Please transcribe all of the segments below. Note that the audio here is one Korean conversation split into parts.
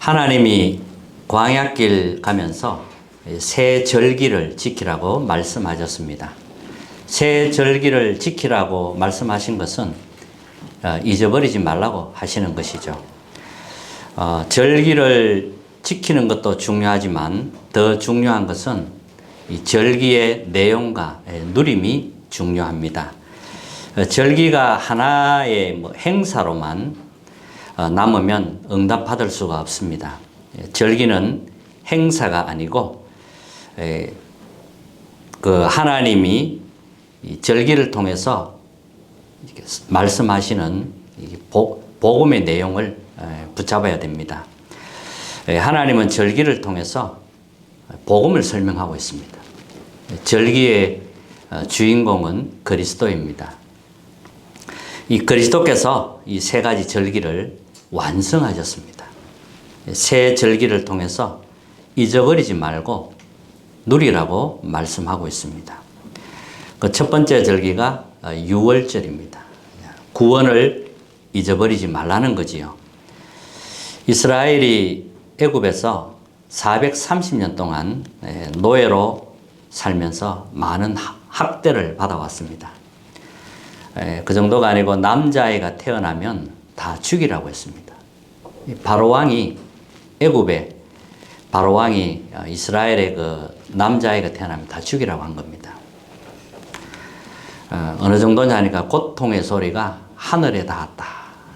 하나님이 광야길 가면서 새 절기를 지키라고 말씀하셨습니다. 새 절기를 지키라고 말씀하신 것은 잊어버리지 말라고 하시는 것이죠. 절기를 지키는 것도 중요하지만 더 중요한 것은 이 절기의 내용과 누림이 중요합니다. 절기가 하나의 행사로만 남으면 응답받을 수가 없습니다. 절기는 행사가 아니고 그 하나님이 절기를 통해서 말씀하시는 복음의 내용을 붙잡아야 됩니다. 하나님은 절기를 통해서 복음을 설명하고 있습니다. 절기의 주인공은 그리스도입니다. 이 그리스도께서 이 세 가지 절기를 완성하셨습니다. 새 절기를 통해서 잊어버리지 말고 누리라고 말씀하고 있습니다. 그 첫 번째 절기가 유월절입니다. 구원을 잊어버리지 말라는 거지요. 이스라엘이 애굽에서 430년 동안 노예로 살면서 많은 학대를 받아왔습니다. 그 정도가 아니고 남자아이가 태어나면 다 죽이라고 했습니다. 바로왕이 애굽에 바로왕이 이스라엘의 그 남자아이가 태어나면 다 죽이라고 한 겁니다. 어느 정도냐 하니까 고통의 소리가 하늘에 닿았다.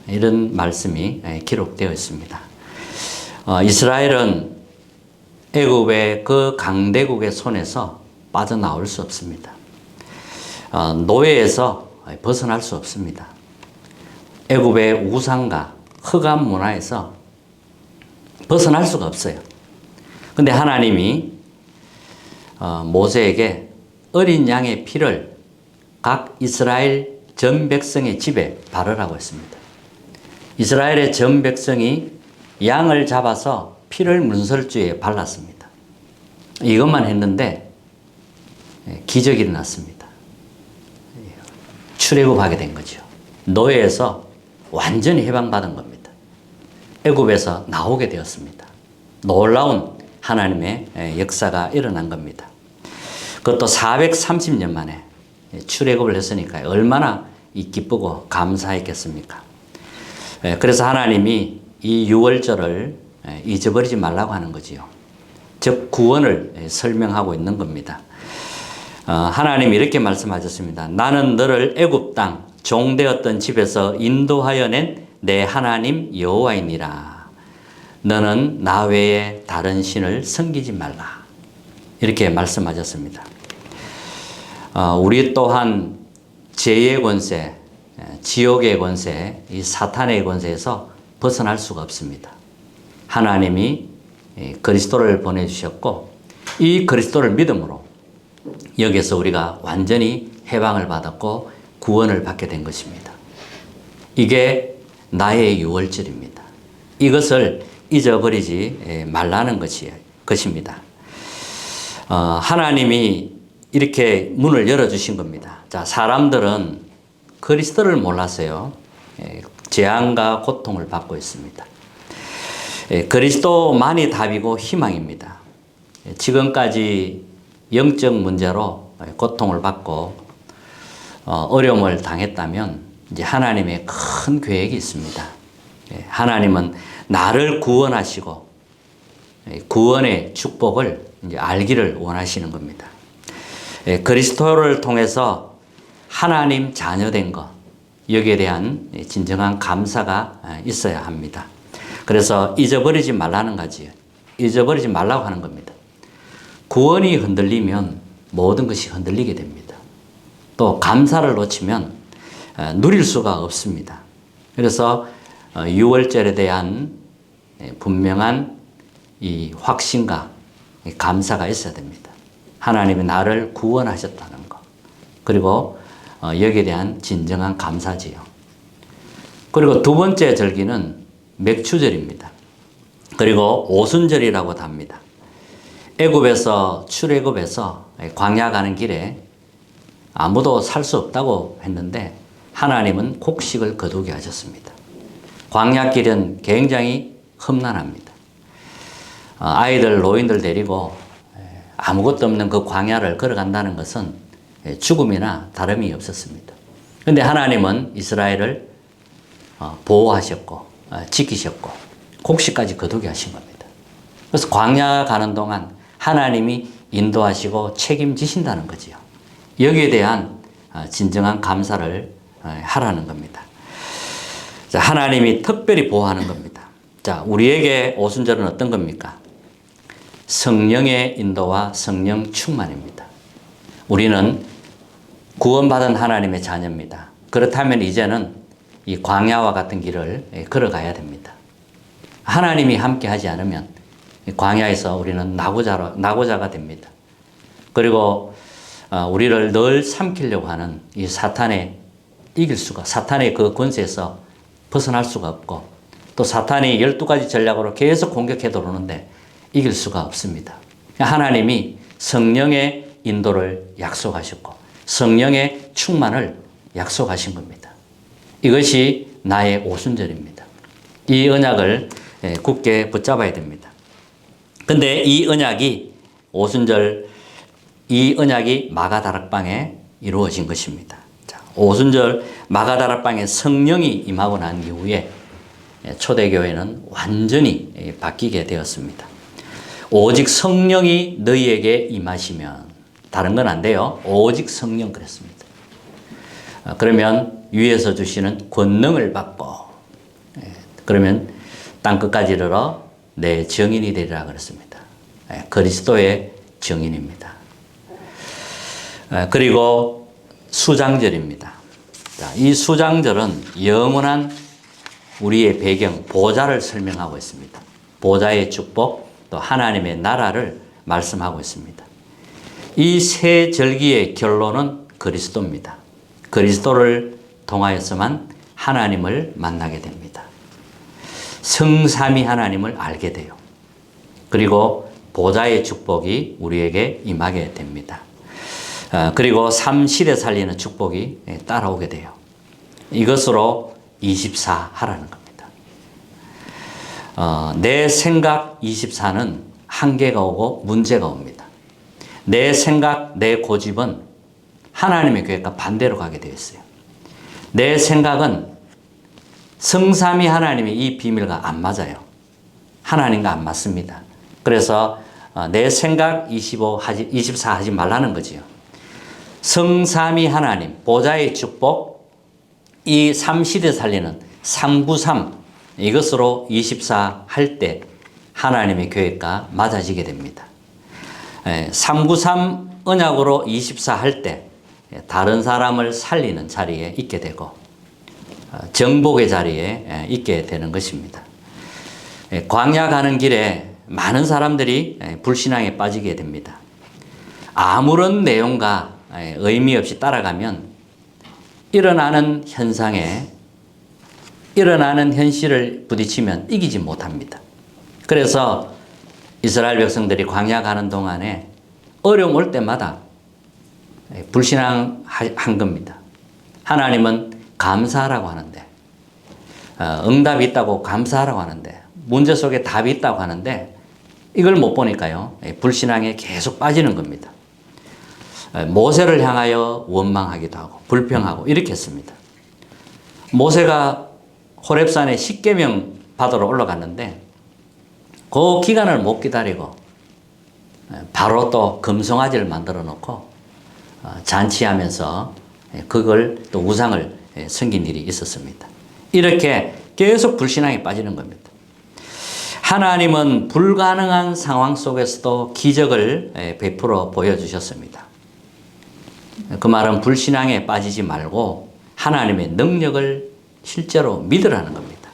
이런 말씀이 기록되어 있습니다. 이스라엘은 애굽의 그 강대국의 손에서 빠져나올 수 없습니다. 노예에서 벗어날 수 없습니다. 애굽의 우상과 흑암 문화에서 벗어날 수가 없어요. 근데 하나님이 모세에게 어린 양의 피를 각 이스라엘 전 백성의 집에 바르라고 했습니다. 이스라엘의 전 백성이 양을 잡아서 피를 문설주에 발랐습니다. 이것만 했는데 기적이 일어났습니다. 출애굽하게 된 거죠. 노예에서 완전히 해방받은 겁니다. 애굽에서 나오게 되었습니다. 놀라운 하나님의 역사가 일어난 겁니다. 그것도 430년 만에 출애굽을 했으니까 얼마나 기쁘고 감사했겠습니까? 그래서 하나님이 이 유월절을 잊어버리지 말라고 하는 거지요. 즉 구원을 설명하고 있는 겁니다. 하나님이 이렇게 말씀하셨습니다. 나는 너를 애굽 땅 종되었던 집에서 인도하여 낸 내 하나님 여호와이니라. 너는 나 외에 다른 신을 섬기지 말라. 이렇게 말씀하셨습니다. 우리 또한 죄의 권세, 지옥의 권세, 이 사탄의 권세에서 벗어날 수가 없습니다. 하나님이 그리스도를 보내주셨고 이 그리스도를 믿음으로 여기서 우리가 완전히 해방을 받았고 구원을 받게 된 것입니다. 이게 나의 유월절입니다. 이것을 잊어버리지 말라는 것입니다. 하나님이 이렇게 문을 열어주신 겁니다. 자, 사람들은 그리스도를 몰라서요, 재앙과 고통을 받고 있습니다. 그리스도만이 답이고 희망입니다. 지금까지 영적 문제로 고통을 받고 어려움을 당했다면 이제 하나님의 큰 계획이 있습니다. 하나님은 나를 구원하시고 구원의 축복을 이제 알기를 원하시는 겁니다. 그리스도를 통해서 하나님 자녀된 것, 여기에 대한 진정한 감사가 있어야 합니다. 그래서 잊어버리지 말라는 거지요. 잊어버리지 말라고 하는 겁니다. 구원이 흔들리면 모든 것이 흔들리게 됩니다. 또 감사를 놓치면 누릴 수가 없습니다. 그래서 유월절에 대한 분명한 이 확신과 감사가 있어야 됩니다. 하나님이 나를 구원하셨다는 것, 그리고 여기에 대한 진정한 감사지요. 그리고 두 번째 절기는 맥추절입니다. 그리고 오순절이라고도 합니다. 애굽에서 출애굽에서 광야 가는 길에 아무도 살 수 없다고 했는데 하나님은 곡식을 거두게 하셨습니다. 광야길은 굉장히 험난합니다. 아이들, 노인들 데리고 아무것도 없는 그 광야를 걸어간다는 것은 죽음이나 다름이 없었습니다. 그런데 하나님은 이스라엘을 보호하셨고 지키셨고 곡식까지 거두게 하신 겁니다. 그래서 광야 가는 동안 하나님이 인도하시고 책임지신다는 거지요. 여기에 대한 진정한 감사를 하라는 겁니다. 자, 하나님이 특별히 보호하는 겁니다. 자, 우리에게 오순절은 어떤 겁니까? 성령의 인도와 성령 충만입니다. 우리는 구원받은 하나님의 자녀입니다. 그렇다면 이제는 이 광야와 같은 길을 걸어가야 됩니다. 하나님이 함께 하지 않으면 광야에서 우리는 낙오자가 됩니다. 그리고 우리를 늘 삼키려고 하는 이 사탄의 그 권세에서 벗어날 수가 없고, 또 사탄이 12가지 전략으로 계속 공격해 들어오는데 이길 수가 없습니다. 하나님이 성령의 인도를 약속하셨고 성령의 충만을 약속하신 겁니다. 이것이 나의 오순절입니다. 이 언약을 굳게 붙잡아야 됩니다. 근데 이 언약이 오순절, 이 언약이 마가다락방에 이루어진 것입니다. 자, 오순절 마가다락방에 성령이 임하고 난 이후에 초대교회는 완전히 바뀌게 되었습니다. 오직 성령이 너희에게 임하시면, 다른 건 안 돼요. 오직 성령 그랬습니다. 그러면 위에서 주시는 권능을 받고, 그러면 땅끝까지 이르러 내 증인이 되리라 그랬습니다. 그리스도의 증인입니다. 그리고 수장절입니다. 자, 이 수장절은 영원한 우리의 배경, 보좌를 설명하고 있습니다. 보좌의 축복, 또 하나님의 나라를 말씀하고 있습니다. 이 세 절기의 결론은 그리스도입니다. 그리스도를 통하여서만 하나님을 만나게 됩니다. 성삼위 하나님을 알게 돼요. 그리고 보좌의 축복이 우리에게 임하게 됩니다. 그리고 삼시대 살리는 축복이 따라오게 돼요. 이것으로 24 하라는 겁니다. 내 생각 24는 한계가 오고 문제가 옵니다. 내 생각, 내 고집은 하나님의 계획과 반대로 가게 되어 있어요. 내 생각은 성삼위 하나님의 이 비밀과 안 맞아요. 하나님과 안 맞습니다. 그래서 내 생각 24 하지 말라는 거지요. 성삼위 하나님, 보좌의 축복, 이 삼시대 살리는 393, 이것으로 24 할 때 하나님의 계획과 맞아지게 됩니다. 393 언약으로 24 할 때 다른 사람을 살리는 자리에 있게 되고 정복의 자리에 있게 되는 것입니다. 광야 가는 길에 많은 사람들이 불신앙에 빠지게 됩니다. 아무런 내용과 의미 없이 따라가면 일어나는 현상에, 일어나는 현실을 부딪히면 이기지 못합니다. 그래서 이스라엘 백성들이 광야 가는 동안에 어려움 올 때마다 불신앙한 겁니다. 하나님은 감사하라고 하는데, 응답이 있다고 감사하라고 하는데, 문제 속에 답이 있다고 하는데 이걸 못 보니까요, 불신앙에 계속 빠지는 겁니다. 모세를 향하여 원망하기도 하고 불평하고 이렇게 했습니다. 모세가 호렙산에 십계명 받으러 올라갔는데 그 기간을 못 기다리고 바로 또 금송아지를 만들어 놓고 잔치하면서 그걸 또 우상을 섬긴 일이 있었습니다. 이렇게 계속 불신앙에 빠지는 겁니다. 하나님은 불가능한 상황 속에서도 기적을 베풀어 보여주셨습니다. 그 말은 불신앙에 빠지지 말고 하나님의 능력을 실제로 믿으라는 겁니다.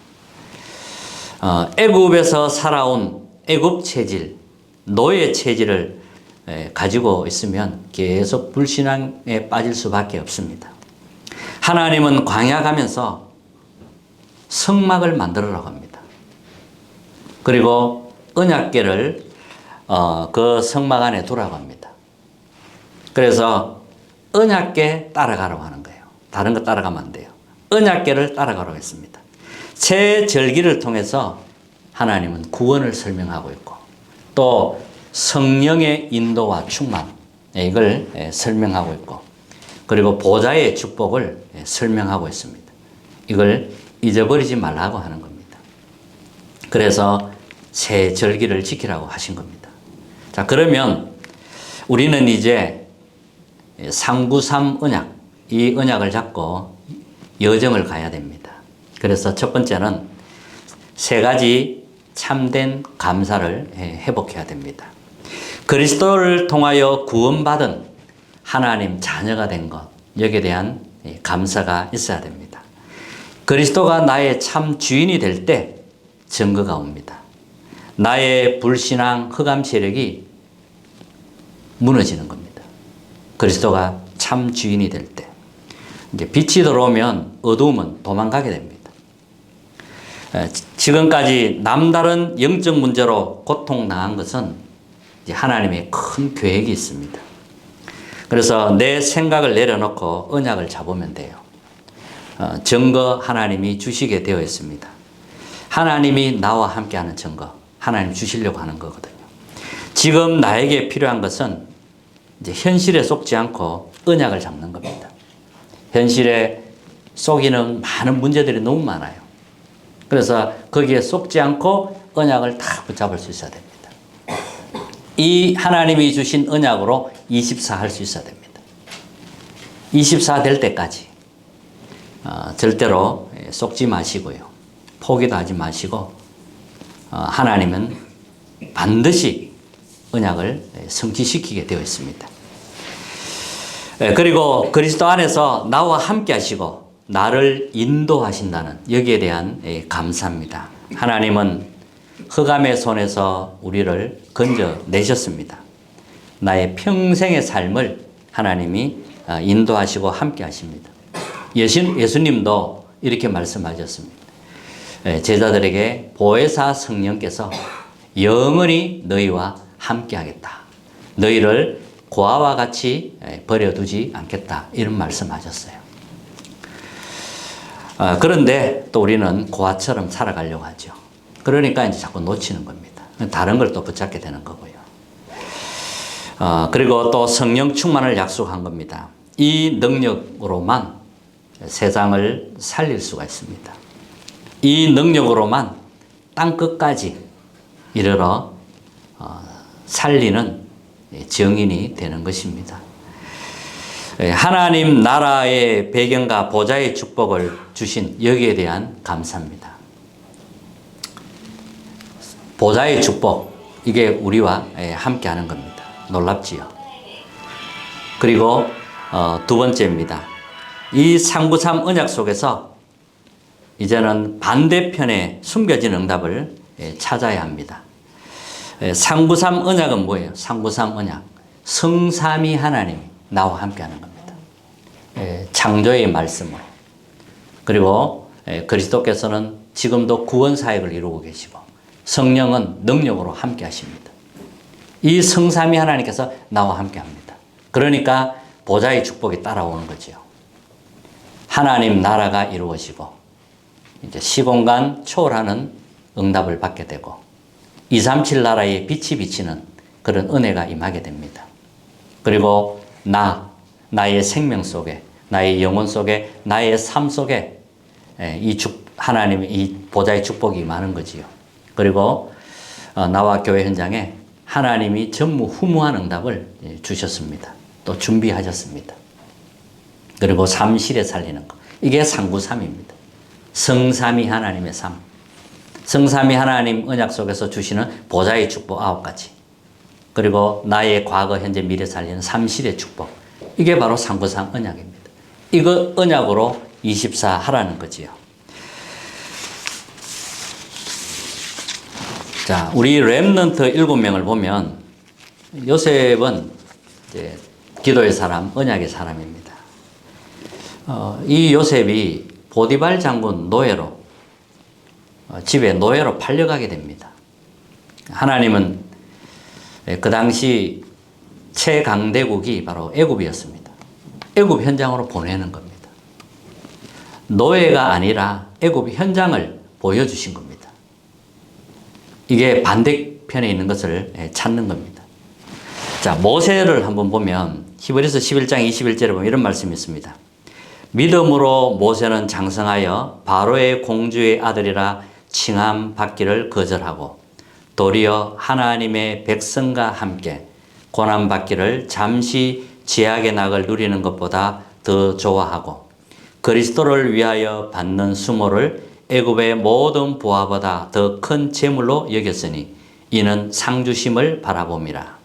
애굽에서 살아온 애굽 체질, 노예 체질을 가지고 있으면 계속 불신앙에 빠질 수밖에 없습니다. 하나님은 광야 가면서 성막을 만들어라고 합니다. 그리고 언약궤를 그 성막 안에 두라고 합니다. 그래서 언약궤 따라가라고 하는 거예요. 다른 거 따라가면 안 돼요. 언약궤를 따라가라고 했습니다. 새 절기를 통해서 하나님은 구원을 설명하고 있고 또 성령의 인도와 충만, 이걸 설명하고 있고, 그리고 보좌의 축복을 설명하고 있습니다. 이걸 잊어버리지 말라고 하는 겁니다. 그래서 새 절기를 지키라고 하신 겁니다. 자, 그러면 우리는 이제 상구삼 언약, 이 언약을 잡고 여정을 가야 됩니다. 그래서 첫 번째는 세 가지 참된 감사를 회복해야 됩니다. 그리스도를 통하여 구원받은 하나님 자녀가 된 것, 여기에 대한 감사가 있어야 됩니다. 그리스도가 나의 참 주인이 될 때 증거가 옵니다. 나의 불신앙, 흑암 세력이 무너지는 겁니다. 그리스도가 참 주인이 될 때. 이제 빛이 들어오면 어두움은 도망가게 됩니다. 지금까지 남다른 영적 문제로 고통당한 것은 이제 하나님의 큰 계획이 있습니다. 그래서 내 생각을 내려놓고 언약을 잡으면 돼요. 증거 하나님이 주시게 되어 있습니다. 하나님이 나와 함께하는 증거, 하나님 주시려고 하는 거거든요. 지금 나에게 필요한 것은 이제 현실에 속지 않고 언약을 잡는 겁니다. 현실에 속이는 많은 문제들이 너무 많아요. 그래서 거기에 속지 않고 언약을 다 붙잡을 수 있어야 됩니다. 이 하나님이 주신 언약으로 24 할 수 있어야 됩니다. 24 될 때까지 절대로 속지 마시고요. 포기도 하지 마시고 하나님은 반드시 언약을 성취시키게 되어 있습니다. 그리고 그리스도 안에서 나와 함께 하시고 나를 인도하신다는 여기에 대한 감사입니다. 하나님은 흑암의 손에서 우리를 건져내셨습니다. 나의 평생의 삶을 하나님이 인도하시고 함께 하십니다. 예수님도 이렇게 말씀하셨습니다. 제자들에게 보혜사 성령께서 영원히 너희와 함께 하겠다. 너희를 고아와 같이 버려두지 않겠다. 이런 말씀하셨어요. 그런데 또 우리는 고아처럼 살아가려고 하죠. 그러니까 이제 자꾸 놓치는 겁니다. 다른 걸 또 붙잡게 되는 거고요. 그리고 또 성령 충만을 약속한 겁니다. 이 능력으로만 세상을 살릴 수가 있습니다. 이 능력으로만 땅 끝까지 이르러 살리는 증인이 되는 것입니다. 하나님 나라의 배경과 보좌의 축복을 주신 여기에 대한 감사입니다. 보좌의 축복, 이게 우리와 함께 하는 겁니다. 놀랍지요? 그리고 두 번째입니다. 이 상구삼 언약 속에서 이제는 반대편에 숨겨진 응답을 찾아야 합니다. 상구삼 언약은 뭐예요? 상구삼 언약. 성삼위 하나님이 나와 함께 하는 겁니다. 창조의 말씀으로. 그리고 그리스도께서는 지금도 구원 사역을 이루고 계시고 성령은 능력으로 함께 하십니다. 이 성삼위 하나님께서 나와 함께 합니다. 그러니까 보좌의 축복이 따라오는 거죠. 하나님 나라가 이루어지고 이제 시공간 초월하는 응답을 받게 되고 237 나라에 빛이 비치는 그런 은혜가 임하게 됩니다. 그리고 나의 생명 속에, 나의 영혼 속에, 나의 삶 속에 하나님의 이 보좌의 축복이 임하는 거지요. 그리고 나와 교회 현장에 하나님이 전무후무한 응답을 주셨습니다. 또 준비하셨습니다. 그리고 삼실에 살리는 것. 이게 상구삼입니다. 성삼위 하나님의 삶. 성삼위 하나님 언약 속에서 주시는 보좌의 축복 9가지. 그리고 나의 과거, 현재, 미래 살리는 삼실의 축복. 이게 바로 상구삼 언약입니다. 이거 언약으로 24 하라는 거지요. 자, 우리 렘넌트 7명을 보면 요셉은 이제 기도의 사람, 언약의 사람입니다. 이 요셉이 보디발 장군 노예로 집에 노예로 팔려가게 됩니다. 하나님은 그 당시 최강대국이 바로 애굽이었습니다. 애굽 현장으로 보내는 겁니다. 노예가 아니라 애굽 현장을 보여주신 겁니다. 이게 반대편에 있는 것을 찾는 겁니다. 자, 모세를 한번 보면 히브리서 11장 21절에 보면 이런 말씀이 있습니다. 믿음으로 모세는 장성하여 바로의 공주의 아들이라 칭함 받기를 거절하고 도리어 하나님의 백성과 함께 고난 받기를 잠시 제약의 낙을 누리는 것보다 더 좋아하고 그리스도를 위하여 받는 수모를 애굽의 모든 부하보다 더 큰 재물로 여겼으니 이는 상주심을 바라봅니다.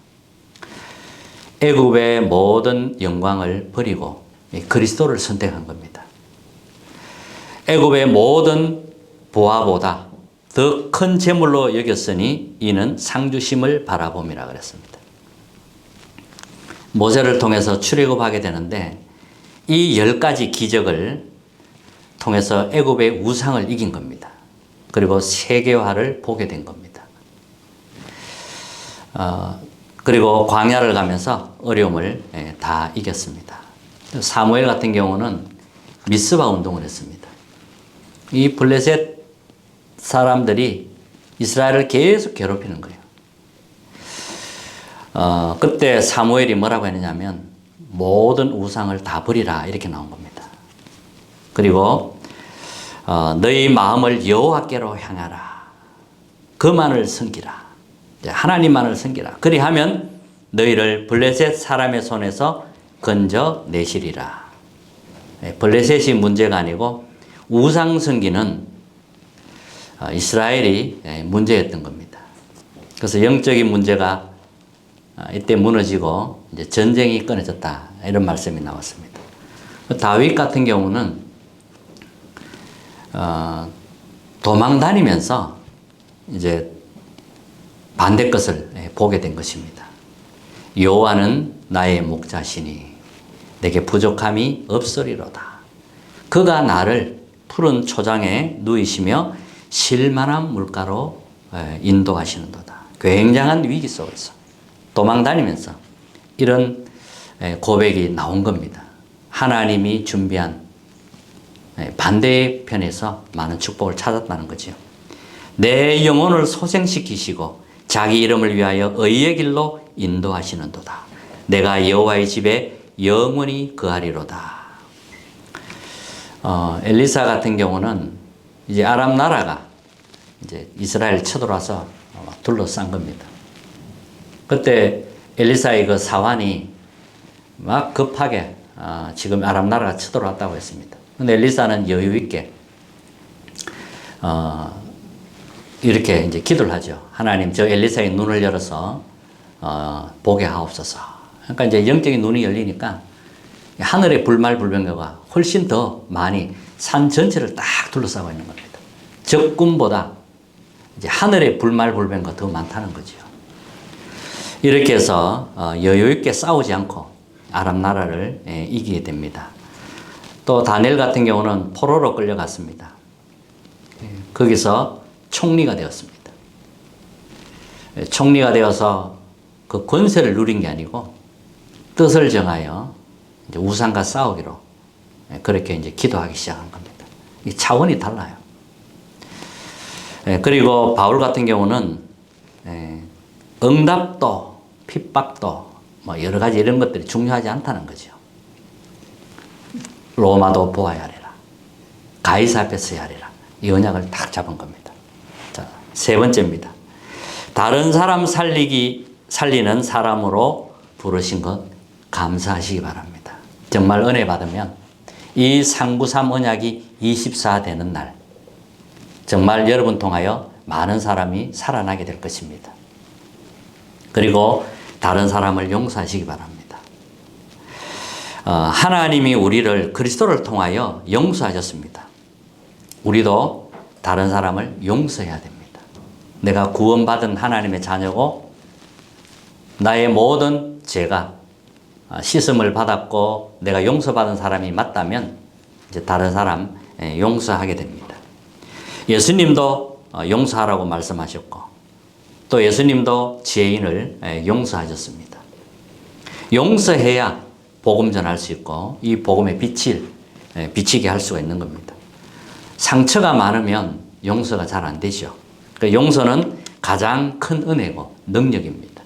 애굽의 모든 영광을 버리고 그리스도를 선택한 겁니다. 애굽의 모든 부하보다 더 큰 재물로 여겼으니 이는 상주심을 바라봄이라 그랬습니다. 모세를 통해서 출애굽하게 되는데 이 10가지 기적을 통해서 애굽의 우상을 이긴 겁니다. 그리고 세계화를 보게 된 겁니다. 그리고 광야를 가면서 어려움을 다 이겼습니다. 사무엘 같은 경우는 미스바 운동을 했습니다. 이 블레셋 사람들이 이스라엘을 계속 괴롭히는 거예요. 그때 사무엘이 뭐라고 했느냐면 모든 우상을 다 버리라 이렇게 나온 겁니다. 그리고 너희 마음을 여호와께로 향하라. 그만을 섬기라. 하나님만을 섬기라. 그리하면 너희를 블레셋 사람의 손에서 건져 내시리라. 블레셋이 문제가 아니고 우상 섬기는 이스라엘이 문제였던 겁니다. 그래서 영적인 문제가 이때 무너지고 이제 전쟁이 끊어졌다 이런 말씀이 나왔습니다. 다윗 같은 경우는 도망 다니면서 이제 반대 것을 보게 된 것입니다. 여호와는 나의 목자시니 내게 부족함이 없으리로다. 그가 나를 푸른 초장에 누이시며 실만한 물가로 인도하시는도다. 굉장한 위기 속에서 도망 다니면서 이런 고백이 나온 겁니다. 하나님이 준비한 반대편에서 많은 축복을 찾았다는 거죠. 내 영혼을 소생시키시고 자기 이름을 위하여 의의 길로 인도하시는도다. 내가 여호와의 집에 영원히 거하리로다. 엘리사 같은 경우는 이제 아람 나라가 이제 이스라엘 쳐들어와서 둘러싼 겁니다. 그때 엘리사의 그 사환이 막 급하게 지금 아람 나라가 쳐들어왔다고 했습니다. 근데 엘리사는 여유 있게 이렇게 이제 기도를 하죠. 하나님, 저 엘리사의 눈을 열어서 보게 하옵소서. 그러니까 이제 영적인 눈이 열리니까 하늘의 불말불변가가 훨씬 더 많이 산 전체를 딱 둘러싸고 있는 겁니다. 적군보다 이제 하늘의 불말불변가 더 많다는 거죠. 이렇게 해서 여유 있게 싸우지 않고 아람 나라를 이기게 됩니다. 또 다니엘 같은 경우는 포로로 끌려갔습니다. 거기서 총리가 되었습니다. 총리가 되어서 그 권세를 누린 게 아니고 뜻을 정하여 이제 우상과 싸우기로 그렇게 이제 기도하기 시작한 겁니다. 이 차원이 달라요. 그리고 바울 같은 경우는 응답도 핍박도 뭐 여러 가지 이런 것들이 중요하지 않다는 거죠. 로마도 보아야 하리라. 가이사 앞에 서야 하리라. 이 언약을 딱 잡은 겁니다. 자, 세 번째입니다. 다른 사람 살리는 사람으로 부르신 것 감사하시기 바랍니다. 정말 은혜 받으면 이 393 언약이 24 되는 날 정말 여러분 통하여 많은 사람이 살아나게 될 것입니다. 그리고 다른 사람을 용서하시기 바랍니다. 하나님이 우리를 그리스도를 통하여 용서하셨습니다. 우리도 다른 사람을 용서해야 됩니다. 내가 구원받은 하나님의 자녀고 나의 모든 죄가 씻음을 받았고 내가 용서받은 사람이 맞다면 이제 다른 사람 용서하게 됩니다. 예수님도 용서하라고 말씀하셨고 또 예수님도 죄인을 용서하셨습니다. 용서해야 복음 전할 수 있고 이 복음의 빛을 비치게 할 수가 있는 겁니다. 상처가 많으면 용서가 잘 안 되죠. 그러니까 용서는 가장 큰 은혜고 능력입니다.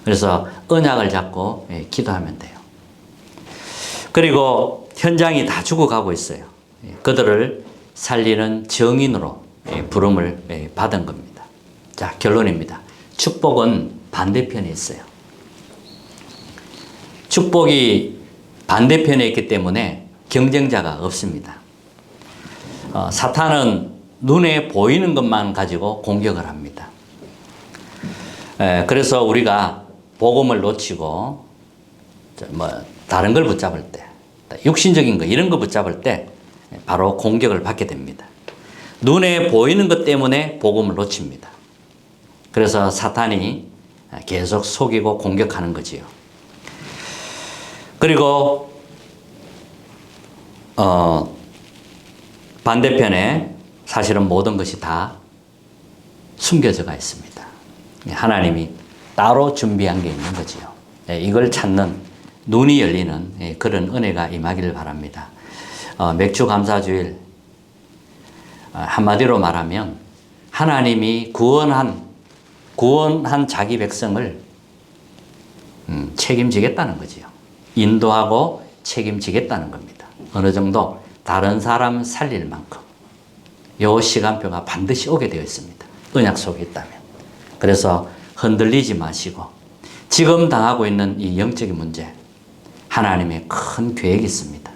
그래서 언약을 잡고 기도하면 돼요. 그리고 현장이 다 죽어가고 있어요. 그들을 살리는 정인으로 부름을 받은 겁니다. 자, 결론입니다. 축복은 반대편에 있어요. 축복이 반대편에 있기 때문에 경쟁자가 없습니다. 사탄은 눈에 보이는 것만 가지고 공격을 합니다. 그래서 우리가 복음을 놓치고 다른 걸 붙잡을 때, 육신적인 거 이런 거 붙잡을 때 바로 공격을 받게 됩니다. 눈에 보이는 것 때문에 복음을 놓칩니다. 그래서 사탄이 계속 속이고 공격하는 거지요. 그리고 반대편에 사실은 모든 것이 다 숨겨져가 있습니다. 하나님이 따로 준비한 게 있는 거지요. 이걸 찾는 눈이 열리는 그런 은혜가 임하기를 바랍니다. 맥주 감사주일 한마디로 말하면 하나님이 구원한 자기 백성을 책임지겠다는 거지요. 인도하고 책임지겠다는 겁니다. 어느 정도 다른 사람 살릴 만큼 요 시간표가 반드시 오게 되어 있습니다. 언약 속에 있다면. 그래서 흔들리지 마시고 지금 당하고 있는 이 영적인 문제 하나님의 큰 계획이 있습니다.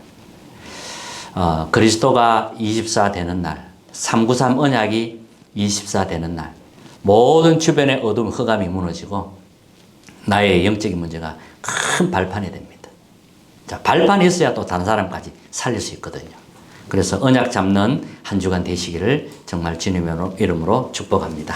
그리스도가 24 되는 날 393 언약이 24 되는 날 모든 주변의 어둠 흑암이 무너지고 나의 영적인 문제가 큰 발판이 됩니다. 자, 발판이 있어야 또 다른 사람까지 살릴 수 있거든요. 그래서 언약 잡는 한 주간 되시기를 정말 주님의 이름으로 축복합니다.